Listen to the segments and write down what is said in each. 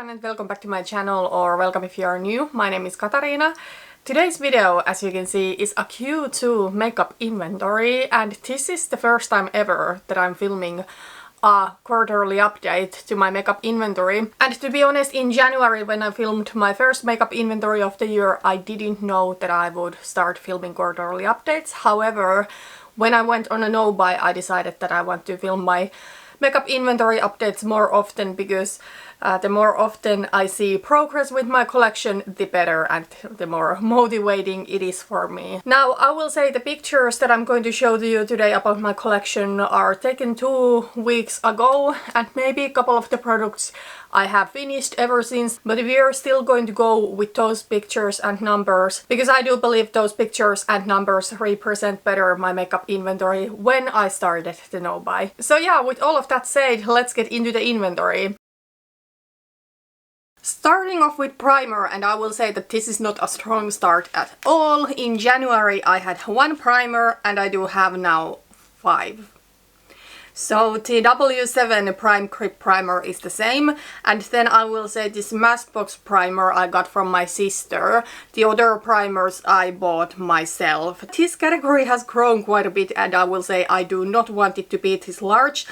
everyone and welcome back to my channel, or welcome if you are new. My name is Katarina. Today's video, as you can see, is a Q2 makeup inventory, and this is the first time ever that I'm filming a quarterly update to my makeup inventory. And to be honest, in January when I filmed my first makeup inventory of the year, I didn't know that I would start filming quarterly updates. However, when I went on a no-buy, I decided that I want to film my makeup inventory updates more often, because the more often I see progress with my collection, the better and the more motivating it is for me. Now, I will say the pictures that I'm going to show to you today about my collection are taken 2 weeks ago, and maybe a couple of the products I have finished ever since, but we are still going to go with those pictures and numbers, because I do believe those pictures and numbers represent better my makeup inventory when I started the no-buy. So yeah, with all of that said, let's get into the inventory. Starting off with primer, and I will say that this is not a strong start at all. In January I had 1 primer and I do have now 5. So the W7 Prime Grip Primer is the same, and then I will say this Smashbox primer I got from my sister. The other primers I bought myself. This category has grown quite a bit, and I will say I do not want it to be this large.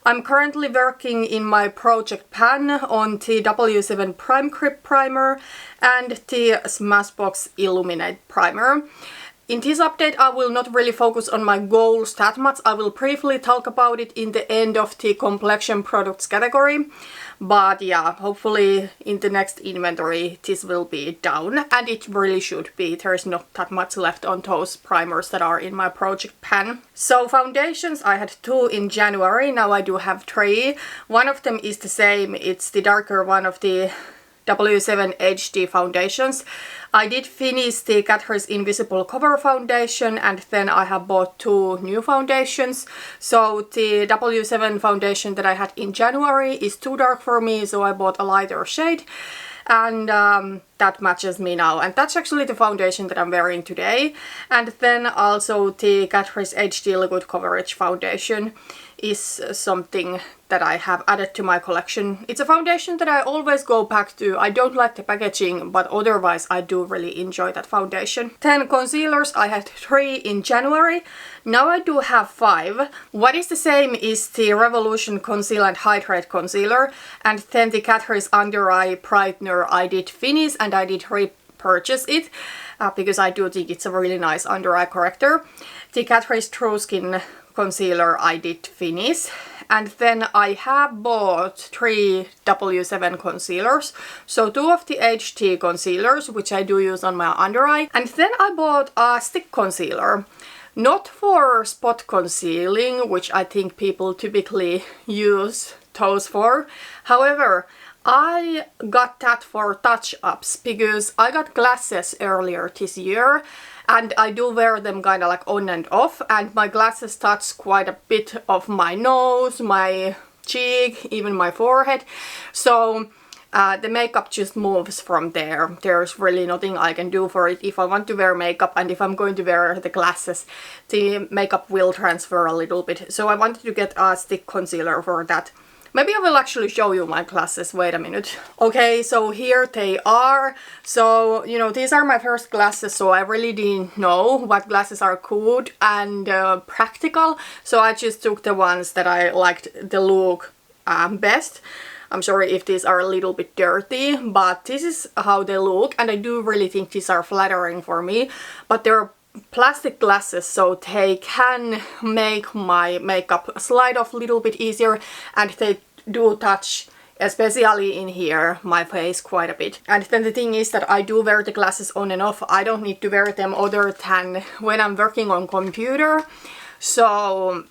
I'm currently working in my project pan on the W7 Prime Grip Primer and the Smashbox Illuminate Primer. In this update I will not really focus on my goals that much. I will briefly talk about it in the end of the complexion products category. But yeah, hopefully in the next inventory this will be down, and it really should be. There's not that much left on those primers that are in my project pan. So foundations, I had 2 in January, now I do have 3. One of them is the same, it's the darker one of the W7 HD foundations. I did finish the Catrice Invisible Cover Foundation, and then I have bought 2 new foundations. So the W7 foundation that I had in January is too dark for me, so I bought a lighter shade, and that matches me now. And that's actually the foundation that I'm wearing today. And then also the Catrice HD Liquid Coverage Foundation is something that I have added to my collection. It's a foundation that I always go back to. I don't like the packaging, but otherwise I do really enjoy that foundation. Then concealers, I had 3 in January. Now I do have 5. What is the same is the Revolution Conceal and Hydrate Concealer, and then the Catrice Under Eye Brightener I did finish, and I did repurchase it because I do think it's a really nice under eye corrector. The Catrice True Skin Concealer I did finish, and then I have bought 3 W7 concealers. So 2 of the HD concealers, which I do use on my under eye, and then I bought a stick concealer. Not for spot concealing, which I think people typically use those for. However, I got that for touch-ups because I got glasses earlier this year, and I do wear them kind of like on and off, and my glasses touch quite a bit of my nose, my cheek, even my forehead. So the makeup just moves from there. There's really nothing I can do for it. If I want to wear makeup and if I'm going to wear the glasses, the makeup will transfer a little bit. So I wanted to get a stick concealer for that. Maybe I will actually show you my glasses. Wait a minute. Okay, so here they are. So, you know, these are my first glasses, so I really didn't know what glasses are good and practical. So I just took the ones that I liked the look best. I'm sorry if these are a little bit dirty, but this is how they look, and I do really think these are flattering for me. But they're plastic glasses, so they can make my makeup slide off a little bit easier, and they do touch, especially in here, my face quite a bit. And then the thing is that I do wear the glasses on and off. I don't need to wear them other than when I'm working on computer. So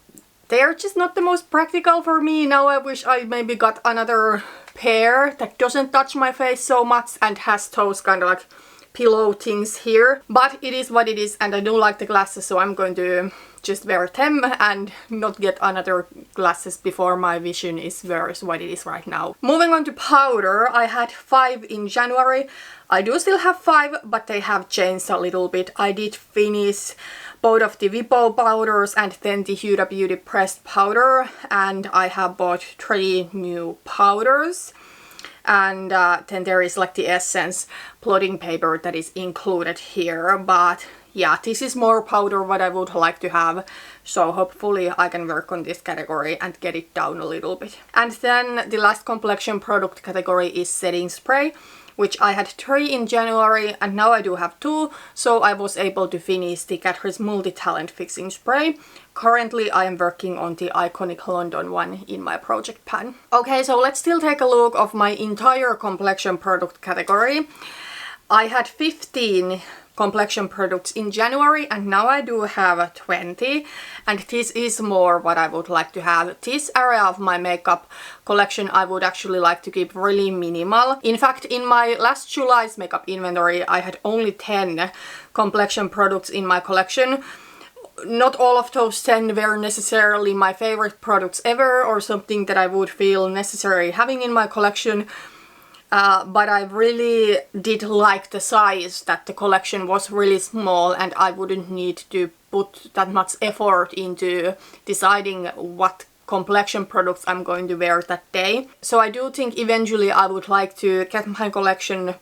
they're just not the most practical for me. Now I wish I maybe got another pair that doesn't touch my face so much and has those kind of like pillow things here, but it is what it is, and I do like the glasses, so I'm going to just wear them and not get another glasses before my vision is worse what it is right now. Moving on to powder, I had 5 in January. I do still have 5, but they have changed a little bit. I did finish both of the Vipo powders and then the Huda Beauty pressed powder, and I have bought 3 new powders. And then there is like the Essence blotting paper that is included here, but yeah, this is more powder what I would like to have, so hopefully I can work on this category and get it down a little bit. And then the last complexion product category is setting spray, which I had 3 in January and now I do have 2, so I was able to finish the Catrice Multi-Talent Fixing Spray. Currently I am working on the Iconic London one in my project pan. Okay, so let's still take a look of my entire complexion product category. I had 15 complexion products in January and now I do have 20, and this is more what I would like to have. This area of my makeup collection I would actually like to keep really minimal. In fact, in my last July's makeup inventory I had only 10 complexion products in my collection. Not all of those 10 were necessarily my favorite products ever or something that I would feel necessary having in my collection. But I really did like the size that the collection was really small and I wouldn't need to put that much effort into deciding what complexion products I'm going to wear that day. So I do think eventually I would like to get my collection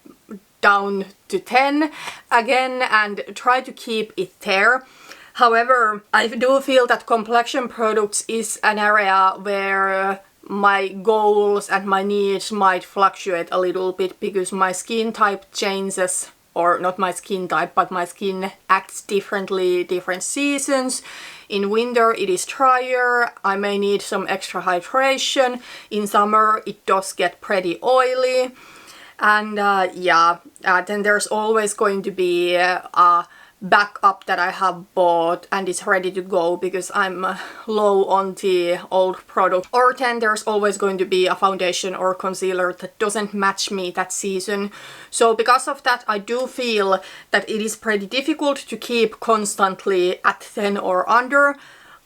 down to 10 again and try to keep it there. However, I do feel that complexion products is an area where my goals and my needs might fluctuate a little bit because my skin type changes, or not my skin type, but my skin acts differently different seasons. In winter it is drier, I may need some extra hydration. In summer it does get pretty oily. And then there's always going to be a backup that I have bought and is ready to go because I'm low on the old product. Or then there's always going to be a foundation or concealer that doesn't match me that season. So because of that I do feel that it is pretty difficult to keep constantly at 10 or under.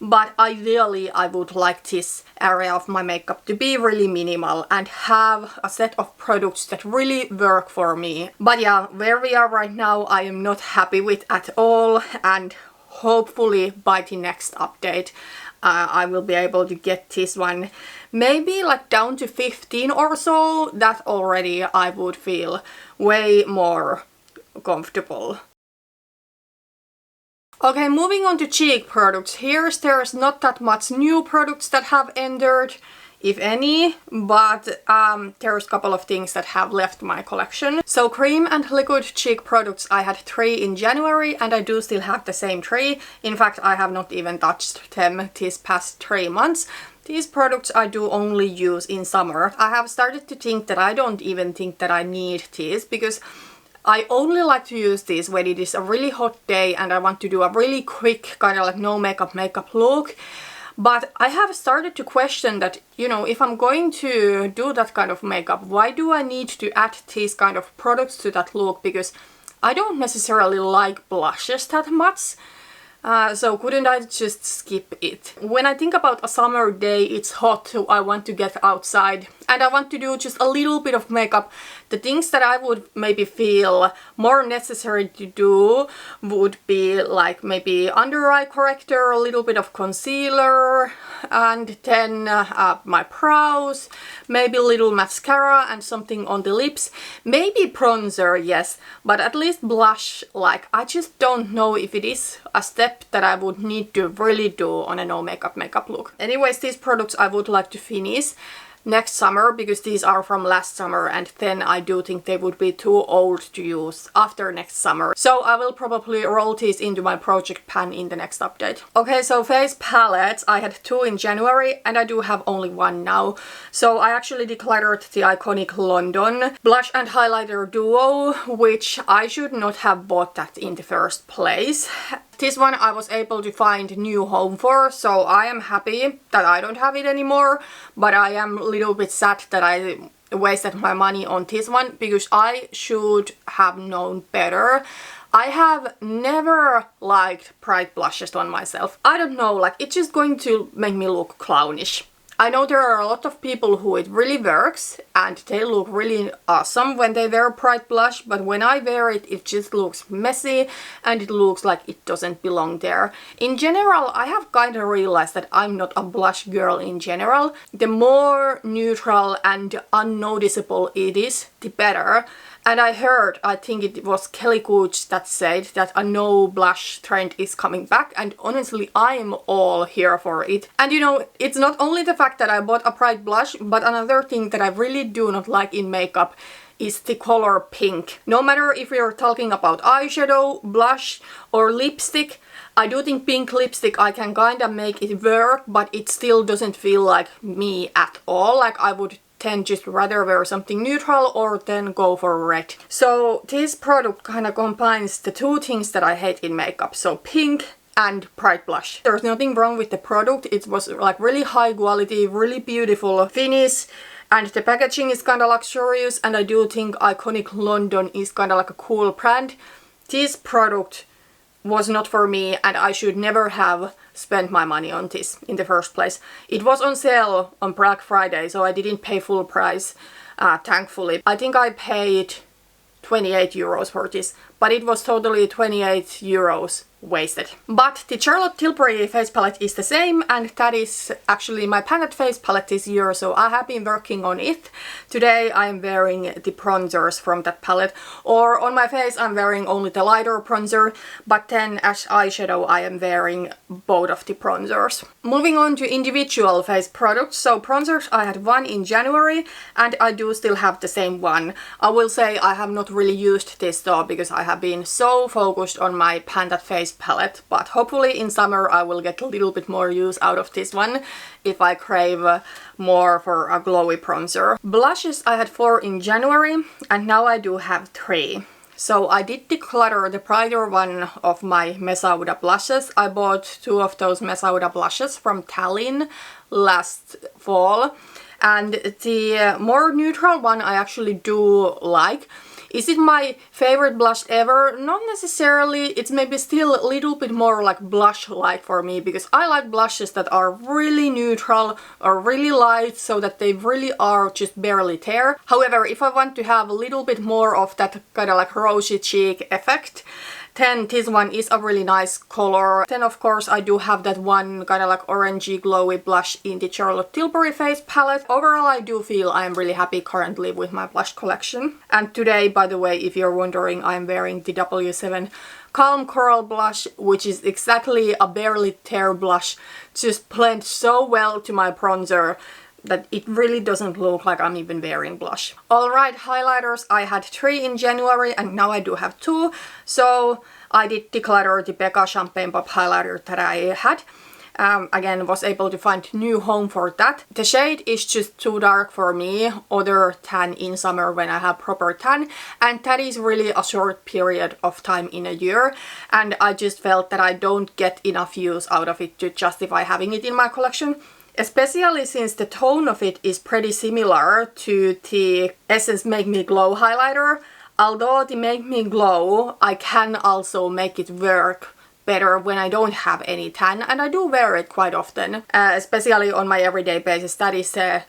But ideally I would like this area of my makeup to be really minimal and have a set of products that really work for me. But yeah, where we are right now I am not happy with at all, and hopefully by the next update I will be able to get this one maybe like down to 15 or so. That already I would feel way more comfortable. Okay, moving on to cheek products. There's not that much new products that have entered, if any, but there's a couple of things that have left my collection. So cream and liquid cheek products I had 3 in January and I do still have the same 3. In fact, I have not even touched them these past 3 months. These products I do only use in summer. I have started to think that I don't even think that I need these because I only like to use these when it is a really hot day and I want to do a really quick kind of like no makeup look. But I have started to question that, you know, if I'm going to do that kind of makeup, why do I need to add these kind of products to that look? Because I don't necessarily like blushes that much. So couldn't I just skip it? When I think about a summer day, it's hot, so I want to get outside and I want to do just a little bit of makeup. The things that I would maybe feel more necessary to do would be like maybe under eye corrector, a little bit of concealer, and then my brows, maybe a little mascara and something on the lips, maybe bronzer, yes, but at least blush, like I just don't know if it is a step that I would need to really do on a no makeup look. Anyways, these products I would like to finish next summer because these are from last summer and then I do think they would be too old to use after next summer. So I will probably roll these into my project pan in the next update. Okay, so face palettes, I had 2 in January and I do have only 1 now. So I actually decluttered the Iconic London Blush and Highlighter Duo, which I should not have bought that in the first place. This one I was able to find a new home for, so I am happy that I don't have it anymore, but I am a little bit sad that I wasted my money on this one because I should have known better. I have never liked bright blushes on myself. I don't know, like it's just going to make me look clownish. I know there are a lot of people who it really works and they look really awesome when they wear bright blush, but when I wear it, it just looks messy and it looks like it doesn't belong there. In general, I have kind of realized that I'm not a blush girl in general. The more neutral and unnoticeable it is, the better. And I heard, I think it was Kelly Gooch that said that a no blush trend is coming back, and honestly I'm all here for it. And you know, it's not only the fact that I bought a bright blush, but another thing that I really do not like in makeup is the color pink. No matter if you're talking about eyeshadow, blush or lipstick, I do think pink lipstick I can kinda make it work, but it still doesn't feel like me at all. Like I would tend just rather wear something neutral or then go for red. So this product kind of combines the two things that I hate in makeup, so pink and bright blush. There's nothing wrong with the product. It was like really high quality, really beautiful finish, and the packaging is kind of luxurious, and I do think Iconic London is kind of like a cool brand. This product was not for me and I should never have spent my money on this in the first place. It was on sale on Black Friday, so I didn't pay full price, thankfully. I think I paid 28 euros for this, but it was totally 28 euros wasted. But the Charlotte Tilbury face palette is the same, and that is actually my palette face palette this year, so I have been working on it. Today I'm wearing the bronzers from that palette, or on my face I'm wearing only the lighter bronzer, but then as eyeshadow I am wearing both of the bronzers. Moving on to individual face products, so bronzers I had one in January and I do still have the same one. I will say I have not really used this though because I have been so focused on my Panda face palette, but hopefully in summer I will get a little bit more use out of this one if I crave more for a glowy bronzer. Blushes I had 4 in January and now I do have 3. So I did declutter the brighter one of my Mesa Huda blushes. I bought 2 of those Mesa Huda blushes from Tallinn last fall, and the more neutral one I actually do like. Is it my favorite blush ever? Not necessarily. It's maybe still a little bit more like blush-like for me, because I like blushes that are really neutral or really light so that they really are just barely there. However, if I want to have a little bit more of that kind of like rosy cheek effect, then this one is a really nice color. Then of course I do have that one kind of like orangey glowy blush in the Charlotte Tilbury face palette. Overall I do feel I am really happy currently with my blush collection. And today, by the way, if you're wondering, I'm wearing the W7 Calm Coral blush, which is exactly a barely tear blush. Just blends so well to my bronzer that it really doesn't look like I'm even wearing blush. Alright, highlighters I had 3 in January and now I do have 2. So I did declutter the Becca Champagne Pop highlighter that I had. Again, was able to find new home for that. The shade is just too dark for me, other than in summer when I have proper tan, and that is really a short period of time in a year, and I just felt that I don't get enough use out of it to justify having it in my collection. Especially since the tone of it is pretty similar to the Essence Make Me Glow highlighter. Although the Make Me Glow, I can also make it work better when I don't have any tan, and I do wear it quite often, especially on my everyday basis. That is a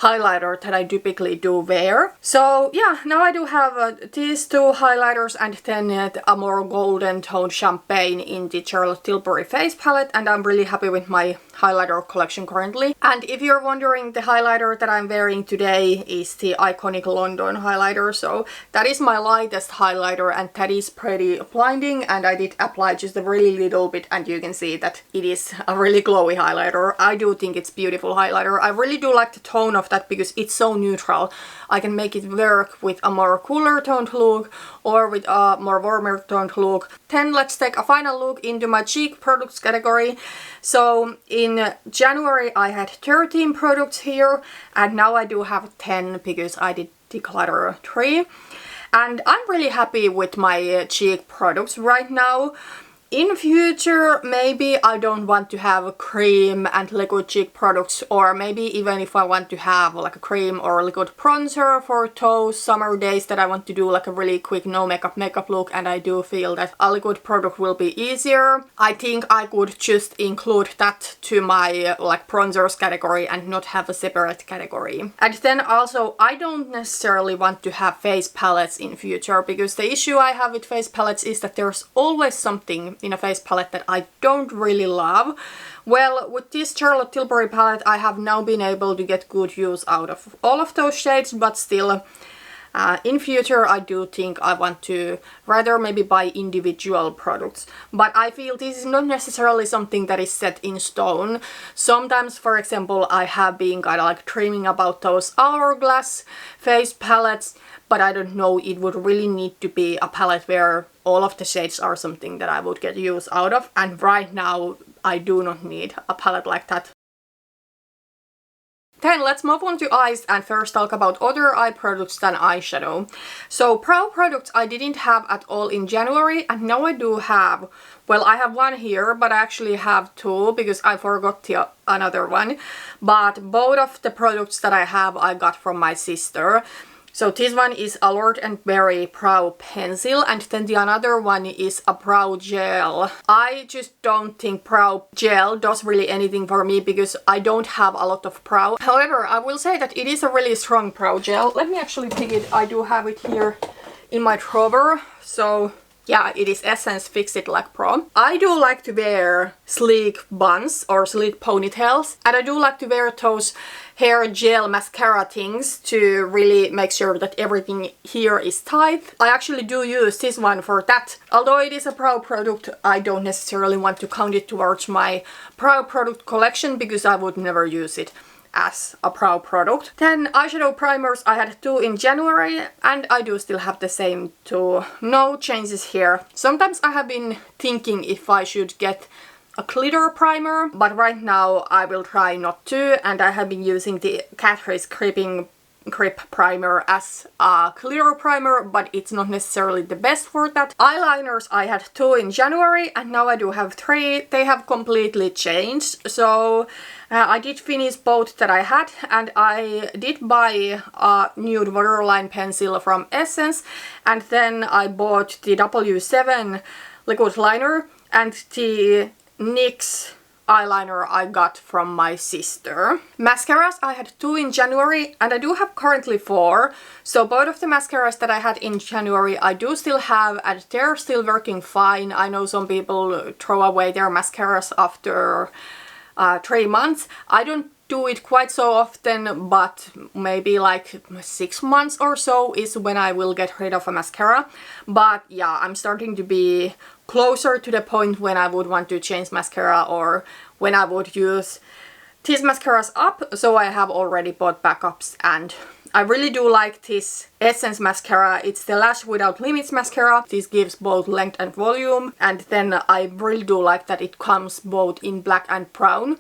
highlighter that I typically do wear. So yeah, now I do have these 2 highlighters and then a more golden toned champagne in the Charlotte Tilbury face palette, and I'm really happy with my highlighter collection currently. And if you're wondering, the highlighter that I'm wearing today is the Iconic London highlighter, so that is my lightest highlighter and that is pretty blinding, and I did apply just a really little bit and you can see that it is a really glowy highlighter. I do think it's beautiful highlighter. I really do like the tone of that because it's so neutral. I can make it work with a more cooler toned look or with a more warmer toned look. Then let's take a final look into my cheek products category. So in January I had 13 products here and now I do have 10 because I did declutter 3. And I'm really happy with my cheek products right now. In future, maybe I don't want to have a cream and liquid cheek products, or maybe even if I want to have like a cream or a liquid bronzer for those summer days that I want to do like a really quick no makeup look, and I do feel that a liquid product will be easier. I think I could just include that to my like bronzers category and not have a separate category. And then also, I don't necessarily want to have face palettes in future, because the issue I have with face palettes is that there's always something in a face palette that I don't really love. Well, with this Charlotte Tilbury palette, I have now been able to get good use out of all of those shades, but still, in future I do think I want to rather maybe buy individual products. But I feel this is not necessarily something that is set in stone. Sometimes, for example, I have been kind of like dreaming about those hourglass face palettes, but I don't know, it would really need to be a palette where all of the shades are something that I would get use out of, and right now I do not need a palette like that. Then let's move on to eyes and first talk about other eye products than eyeshadow. So brow products I didn't have at all in January, and now I do have. Well, I have one here, but I actually have two because I forgot the another one. But both of the products that I have I got from my sister. So this one is a Lord and Berry brow pencil, and then the another one is a brow gel. I just don't think brow gel does really anything for me because I don't have a lot of brow. However, I will say that it is a really strong brow gel. Let me actually pick it. I do have it here in my drawer. So yeah, it is Essence Fix It Like Pro. I do like to wear sleek buns or sleek ponytails, and I do like to wear those hair gel mascara things to really make sure that everything here is tight. I actually do use this one for that. Although it is a brow product, I don't necessarily want to count it towards my brow product collection because I would never use it as a brow product. Then eyeshadow primers, I had two in January, and I do still have the same two. No changes here. Sometimes I have been thinking if I should get a glitter primer, but right now I will try not to, and I have been using the Catrice Grip primer as a glitter primer, but it's not necessarily the best for that. Eyeliners, I had two in January, and now I do have three. They have completely changed, so I did finish both that I had, and I did buy a Nude waterline pencil from Essence, and then I bought the W7 liquid liner and the NYX eyeliner I got from my sister. Mascaras, I had two in January, and I do have currently four. So both of the mascaras that I had in January I do still have, and they're still working fine. I know some people throw away their mascaras after 3 months. I don't do it quite so often, but maybe like 6 months or so is when I will get rid of a mascara. But yeah, I'm starting to be closer to the point when I would want to change mascara, or when I would use these mascaras up, so I have already bought backups, and I really do like this Essence mascara. It's the Lash Without Limits mascara. This gives both length and volume, and then I really do like that it comes both in black and brown.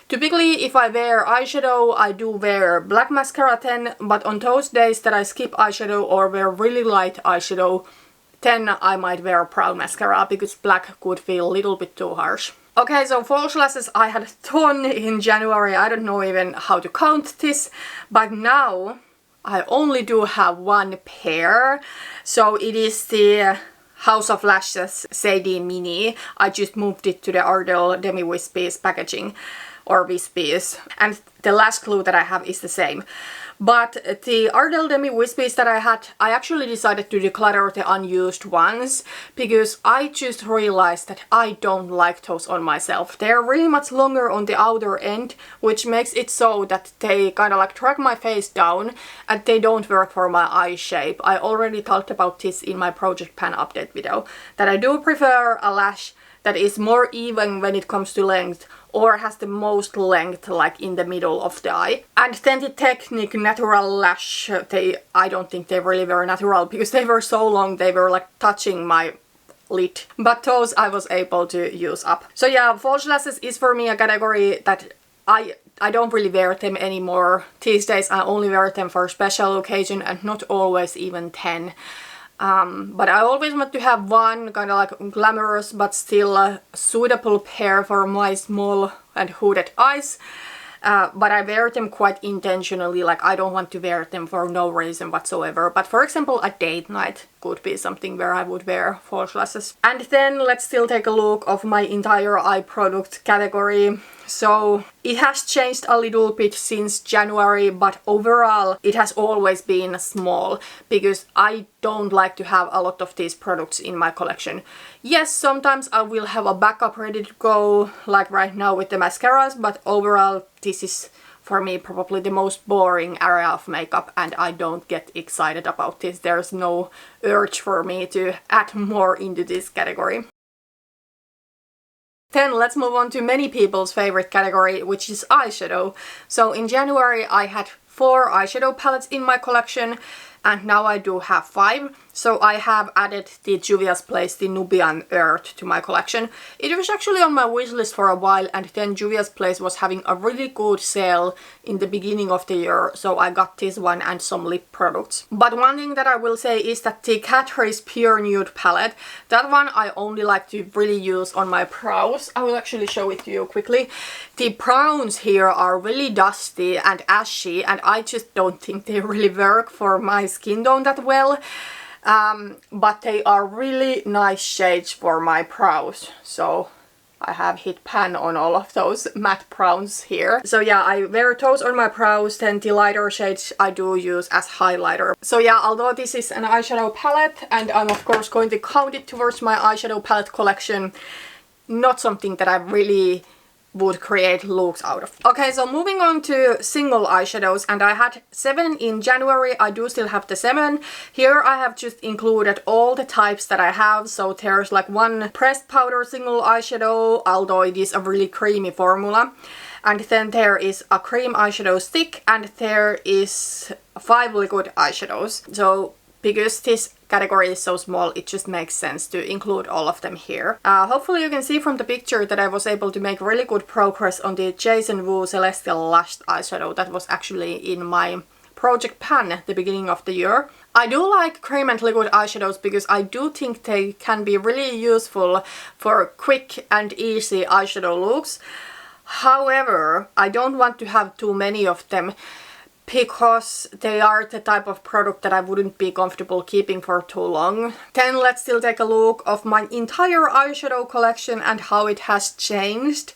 Typically, if I wear eyeshadow, I do wear black mascara then, but on those days that I skip eyeshadow or wear really light eyeshadow, then I might wear brown mascara because black could feel a little bit too harsh. Okay, so false lashes, I had a ton in January. I don't know even how to count this, but now I only do have one pair. So it is the House of Lashes Sadie Mini. I just moved it to the Ardell Demi Wispies packaging, or Wispies, and the lash glue that I have is the same. But the Ardell Demi Wispies that I had, I actually decided to declutter the unused ones because I just realized that I don't like those on myself. They're really much longer on the outer end, which makes it so that they kind of like drag my face down, and they don't work for my eye shape. I already talked about this in my Project Pan update video, that I do prefer a lash that is more even when it comes to length, or has the most length like in the middle of the eye. And then the Technique Natural Lash, I don't think they really were natural because they were so long, they were like touching my lid. But those I was able to use up. So yeah, false lashes is for me a category that I don't really wear them anymore. These days I only wear them for special occasion and not always even 10. But I always want to have one kind of like glamorous but still suitable pair for my small and hooded eyes. But I wear them quite intentionally, like I don't want to wear them for no reason whatsoever. But for example, a date night could be something where I would wear false lashes. And then let's still take a look of my entire eye product category. So it has changed a little bit since January, but overall it has always been small because I don't like to have a lot of these products in my collection. Yes, sometimes I will have a backup ready to go, like right now with the mascaras, but overall this is for me probably the most boring area of makeup and I don't get excited about this. There's no urge for me to add more into this category. Then let's move on to many people's favorite category, which is eyeshadow. So in January I had 4 eyeshadow palettes in my collection and now I do have 5. So I have added the Juvia's Place, the Nubian Earth to my collection. It was actually on my wishlist for a while and then Juvia's Place was having a really good sale in the beginning of the year. So I got this one and some lip products. But one thing that I will say is that the Catrice Pure Nude palette, that one I only like to really use on my brows. I will actually show it to you quickly. The browns here are really dusty and ashy and I just don't think they really work for my skin tone that well. But they are really nice shades for my brows, so I have hit pan on all of those matte browns here. So yeah, I wear those on my brows, then the lighter shades I do use as highlighter. So yeah, although this is an eyeshadow palette and I'm of course going to count it towards my eyeshadow palette collection, not something that I really would create looks out of. Okay, so moving on to single eyeshadows, and I had 7 in January. I do still have the 7. Here I have just included all the types that I have. So there's like 1 pressed powder single eyeshadow, although it is a really creamy formula. And then there is a cream eyeshadow stick and there is 5 liquid eyeshadows. So because this category is so small, it just makes sense to include all of them here. Hopefully you can see from the picture that I was able to make really good progress on the Jason Wu Celestial Lash eyeshadow that was actually in my project pan at the beginning of the year. I do like cream and liquid eyeshadows because I do think they can be really useful for quick and easy eyeshadow looks. However, I don't want to have too many of them because they are the type of product that I wouldn't be comfortable keeping for too long. Then let's still take a look of my entire eyeshadow collection and how it has changed.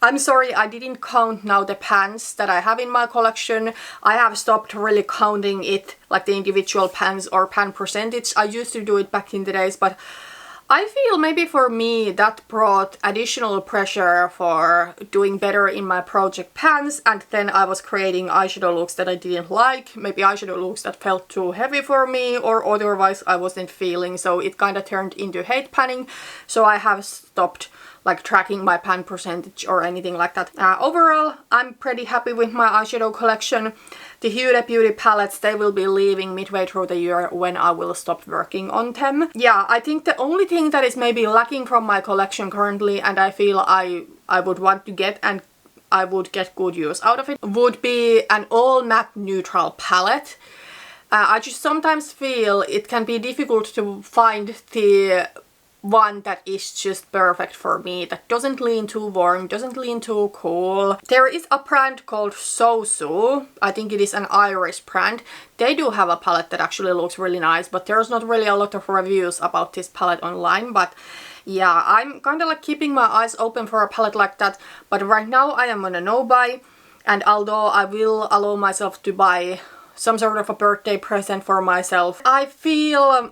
I'm sorry, I didn't count now the pans that I have in my collection. I have stopped really counting it, like the individual pans or pan percentage. I used to do it back in the days, but I feel maybe for me that brought additional pressure for doing better in my project pans, and then I was creating eyeshadow looks that I didn't like, maybe eyeshadow looks that felt too heavy for me or otherwise I wasn't feeling, so it kind of turned into hate panning. So I have stopped like tracking my pan percentage or anything like that. Overall, I'm pretty happy with my eyeshadow collection. The Huda Beauty palettes, they will be leaving midway through the year when I will stop working on them. Yeah, I think the only thing that is maybe lacking from my collection currently, and I feel I would want to get and I would get good use out of it, would be an all matte neutral palette. I just sometimes feel it can be difficult to find the one that is just perfect for me, that doesn't lean too warm, doesn't lean too cool. There is a brand called Sosu, I think it is an Irish brand. They do have a palette that actually looks really nice, but there's not really a lot of reviews about this palette online. But yeah, I'm kind of like keeping my eyes open for a palette like that, but right now I am on a no buy, and although I will allow myself to buy some sort of a birthday present for myself, I feel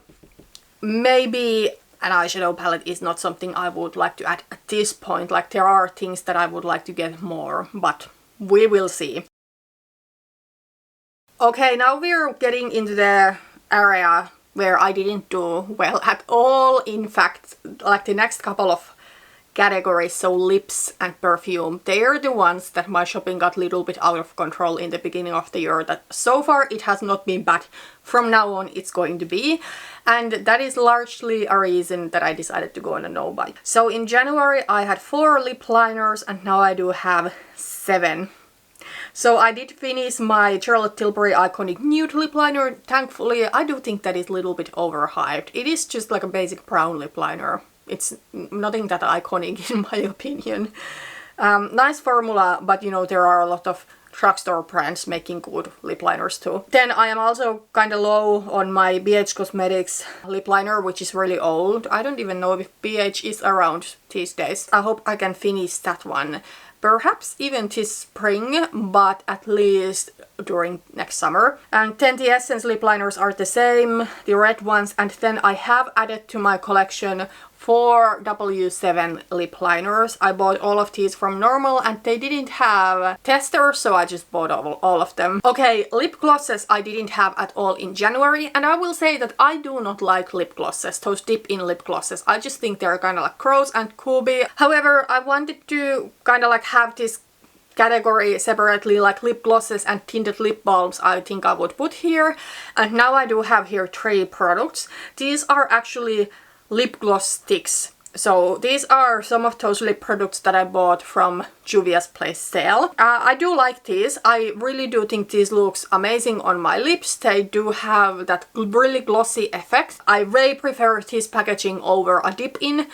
maybe an eyeshadow palette is not something I would like to add at this point. Like, there are things that I would like to get more, but we will see. Okay, now we're getting into the area where I didn't do well at all. In fact, like the next couple of categories, so lips and perfume, they are the ones that my shopping got a little bit out of control in the beginning of the year. That so far it has not been bad. From now on it's going to be, and that is largely a reason that I decided to go on a no buy. So in January I had 4 lip liners and now I do have 7. So I did finish my Charlotte Tilbury Iconic Nude lip liner. Thankfully, I do think that it's a little bit overhyped. It is just like a basic brown lip liner. It's nothing that iconic in my opinion. Nice formula, but you know, there are a lot of drugstore brands making good lip liners too. Then I am also kind of low on my BH Cosmetics lip liner, which is really old. I don't even know if BH is around these days. I hope I can finish that one. Perhaps even this spring, but at least during next summer. And then the Essence lip liners are the same, the red ones, and then I have added to my collection 4 W7 lip liners. I bought all of these from Normal and they didn't have testers, so I just bought all of them. Okay, lip glosses I didn't have at all in January, and I will say that I do not like lip glosses, those dip-in lip glosses. I just think they're kind of like gross and cubey. However, I wanted to kind of like have this category separately, like lip glosses and tinted lip balms. I think I would put here, and now I do have here 3 products. These are actually lip gloss sticks. So these are some of those lip products that I bought from Juvia's Place sale. I do like these. I really do think these looks amazing on my lips. They do have that really glossy effect. I way prefer this packaging over a dip-in.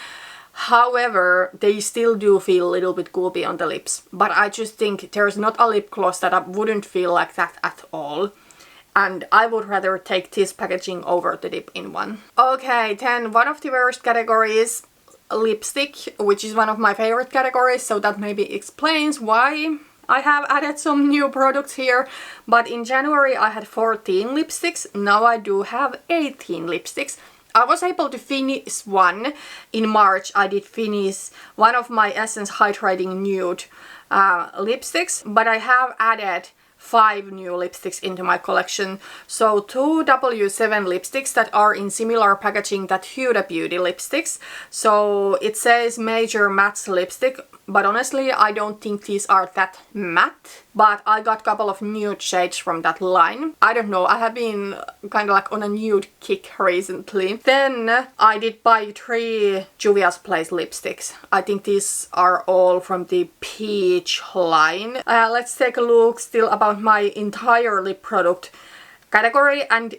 However, they still do feel a little bit gooey on the lips. But I just think there's not a lip gloss that I wouldn't feel like that at all. And I would rather take this packaging over the dip-in one. Okay, then one of the worst categories, lipstick, which is one of my favorite categories, so that maybe explains why I have added some new products here. But in January I had 14 lipsticks, now I do have 18 lipsticks. I was able to finish one. In March I did finish one of my Essence Hydrating Nude lipsticks, but I have added 5 new lipsticks into my collection. So 2 W7 lipsticks that are in similar packaging that Huda Beauty lipsticks. So it says Major Matte Lipstick, but honestly I don't think these are that matte. But I got a couple of nude shades from that line. I don't know, I have been kind of like on a nude kick recently. Then I did buy 3 Juvia's Place lipsticks. I think these are all from the Peach line. Let's take a look still about my entire lip product category, and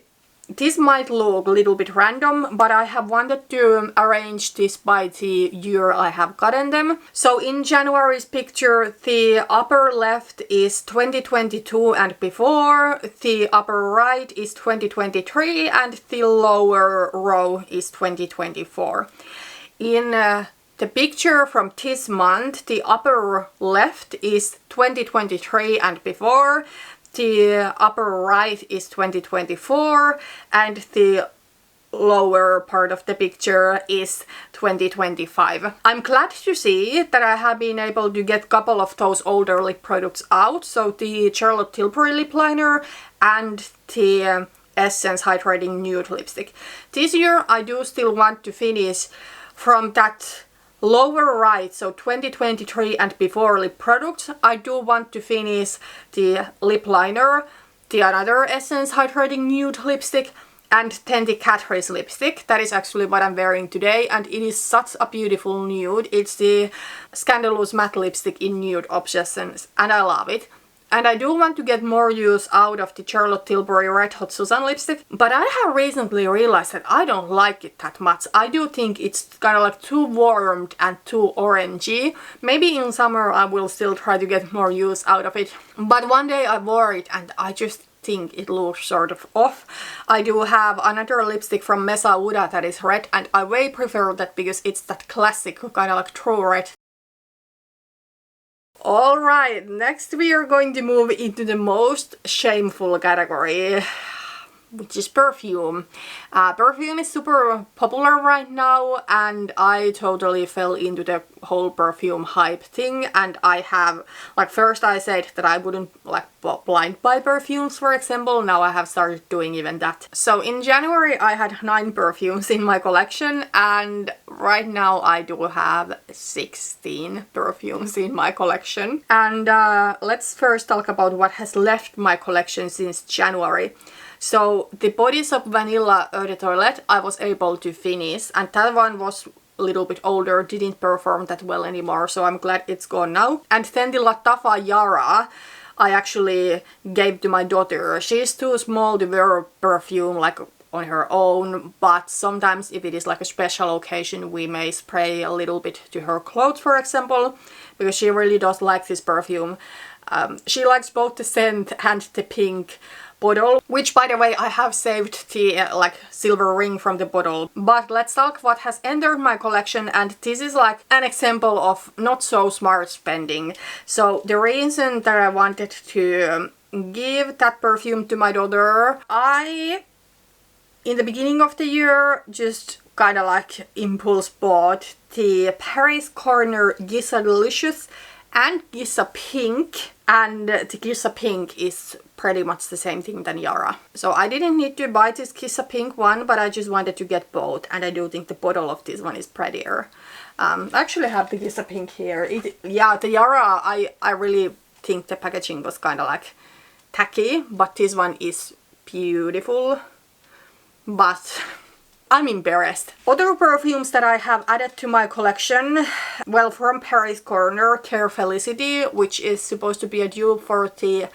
this might look a little bit random, but I have wanted to arrange this by the year I have gotten them. So in January's picture, the upper left is 2022 and before, the upper right is 2023, and the lower row is 2024. In the picture from this month, the upper left is 2023 and before, the upper right is 2024, and the lower part of the picture is 2025. I'm glad to see that I have been able to get a couple of those older lip products out, so the Charlotte Tilbury lip liner and the Essence Hydrating Nude lipstick. This year I do still want to finish from that lower right, so 2023 and before lip products. I do want to finish the lip liner, the another Essence Hydrating Nude lipstick, and then the Catrice lipstick. That is actually what I'm wearing today, and it is such a beautiful nude. It's the Scandalous matte lipstick in Nude Obsessions, and I love it. And I do want to get more use out of the Charlotte Tilbury Red Hot Susan lipstick, but I have recently realized that I don't like it that much. I do think it's kind of like too warmed and too orangey. Maybe in summer I will still try to get more use out of it. But one day I wore it and I just think it looks sort of off. I do have another lipstick from Mesa Huda that is red, and I way prefer that because it's that classic kind of like true red. Alright, next we are going to move into the most shameful category, which is perfume. Perfume is super popular right now, and I totally fell into the whole perfume hype thing, and I have, like, first I said that I wouldn't like blind buy perfumes, for example. Now I have started doing even that. So in January I had 9 perfumes in my collection, and right now I do have 16 perfumes in my collection. And let's first talk about what has left my collection since January. So the Body Shop Vanilla Eau de Toilette I was able to finish, and that one was a little bit older, didn't perform that well anymore, so I'm glad it's gone now. And then the Lattafa Yara I actually gave to my daughter. She's too small to wear perfume like on her own, but sometimes if it is like a special occasion we may spray a little bit to her clothes, for example, because she really does like this perfume. She likes both the scent and the pink bottle, which by the way I have saved the like silver ring from the bottle. But let's talk what has entered my collection, and this is like an example of not so smart spending. So the reason that I wanted to give that perfume to my daughter, I in the beginning of the year just kind of like impulse bought the Paris Corner Gissa Delicious and Gissa Pink, and the Gissa Pink is pretty much the same thing than Yara. So I didn't need to buy this Gissa Pink one, but I just wanted to get both, and I do think the bottle of this one is prettier. I actually have the Gissa Pink here. Yeah, the Yara, I really think the packaging was kind of like tacky, but this one is beautiful. But I'm embarrassed. Other perfumes that I have added to my collection, well, from Paris Corner, Care Felicity, which is supposed to be a dupe for the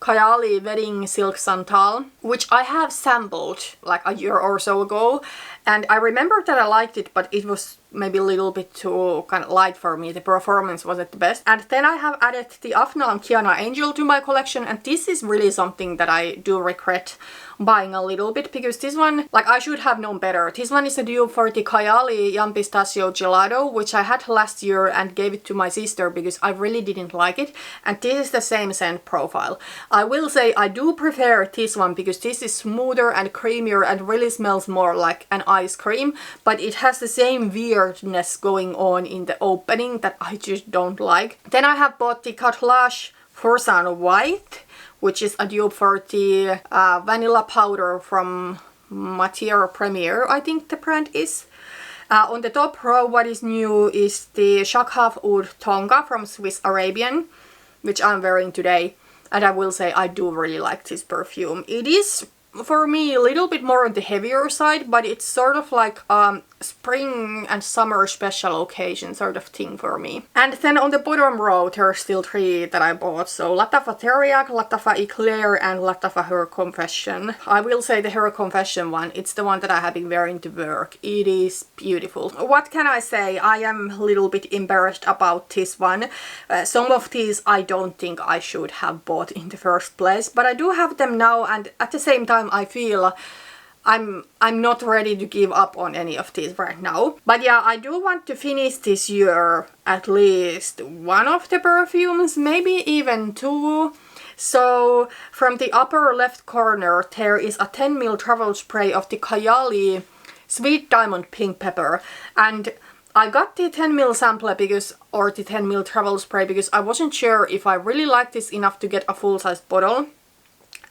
Kayali Wedding Silk Santal, which I have sampled like a year or so ago, and I remember that I liked it, but it was maybe a little bit too kind of light for me. The performance wasn't the best. And then I have added the Afna and Kiana Angel to my collection, and this is really something that I do regret buying a little bit, because this one, like, I should have known better. This one is a dupe for the Kayali Yum Pistachio Gelato, which I had last year and gave it to my sister because I really didn't like it, and this is the same scent profile. I will say I do prefer this one because this is smoother and creamier and really smells more like an ice cream, but it has the same weirdness going on in the opening that I just don't like. Then I have bought the Catrice Forsan White, which is a dupe for the vanilla powder from Matière Premier, I think the brand is. On the top row, what is new is the Shaghaf Oud Tonka from Swiss Arabian, which I'm wearing today. And I will say I do really like this perfume. It is, for me, a little bit more on the heavier side, but it's sort of like spring and summer special occasion sort of thing for me. And then on the bottom row there are still three that I bought. So Latafa Teriyaki, Latafa Eclair and Latafa Her Confession. I will say the Her Confession one, it's the one that I have been wearing to work. It is beautiful. What can I say? I am a little bit embarrassed about this one. Some of these I don't think I should have bought in the first place, but I do have them now, and at the same time I feel I'm not ready to give up on any of these right now. But yeah, I do want to finish this year at least one of the perfumes, maybe even two. So from the upper left corner there is a 10ml travel spray of the Kayali Sweet Diamond Pink Pepper, and I got the 10ml sampler because, or the 10ml travel spray, because I wasn't sure if I really liked this enough to get a full-size bottle.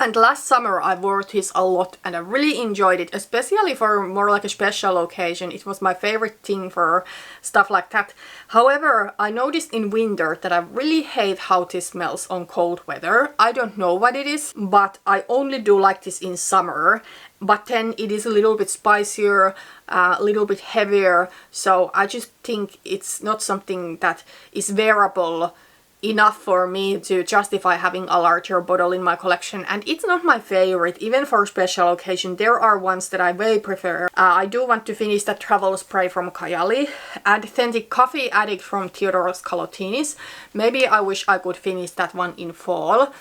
And last summer I wore this a lot and I really enjoyed it, especially for more like a special occasion. It was my favorite thing for stuff like that. However, I noticed in winter that I really hate how this smells on cold weather. I don't know what it is, but I only do like this in summer. But then it is a little bit spicier, a little bit heavier, so I just think it's not something that is wearable enough for me to justify having a larger bottle in my collection. And it's not my favorite, even for special occasion. There are ones that I way prefer. I do want to finish that travel spray from Kayali, and then the Coffee Addict from Theodoros Kalotinis. Maybe I wish I could finish that one in fall.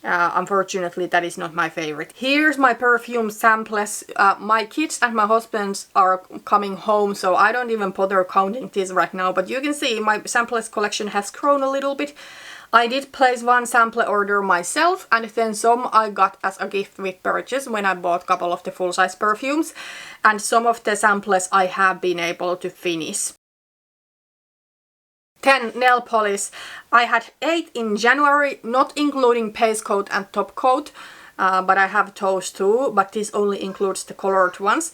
Unfortunately, that is not my favorite. Here's my perfume samples. My kids and my husband are coming home, so I don't even bother counting this right now. But you can see my samples collection has grown a little bit. I did place one sample order myself, and then some I got as a gift with purchase when I bought a couple of the full-size perfumes. And some of the samples I have been able to finish. 10 nail polish. I had 8 in January, not including base coat and top coat, but I have those too, but this only includes the colored ones.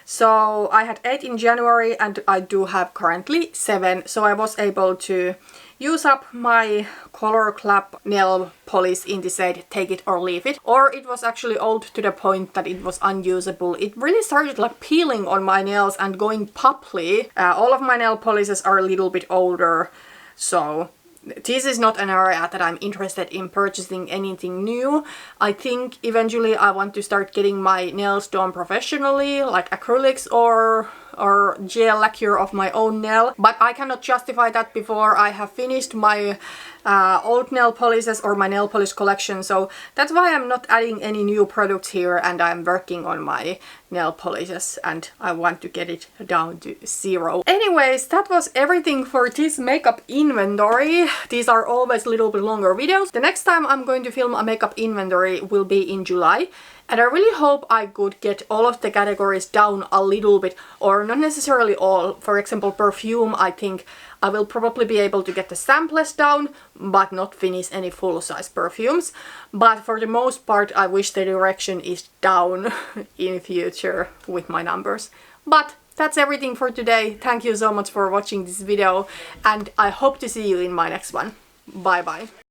So I had 8 in January and I do have currently 7, so I was able to use up my color clap nail polish in the set Take It or Leave It. Or it was actually old to the point that it was unusable. It really started like peeling on my nails and going pupply. All of my nail polishes are a little bit older, so this is not an area that I'm interested in purchasing anything new. I think eventually I want to start getting my nails done professionally, like acrylics or gel lacquer of my own nail, but I cannot justify that before I have finished my old nail polishes or my nail polish collection, so that's why I'm not adding any new products here, and I'm working on my nail polishes and I want to get it down to 0. Anyways, that was everything for this makeup inventory. These are always a little bit longer videos. The next time I'm going to film a makeup inventory will be in July. And I really hope I could get all of the categories down a little bit, or not necessarily all. For example, perfume, I think I will probably be able to get the samples down, but not finish any full-size perfumes. But for the most part, I wish the direction is down in future with my numbers. But that's everything for today. Thank you so much for watching this video, and I hope to see you in my next one. Bye bye.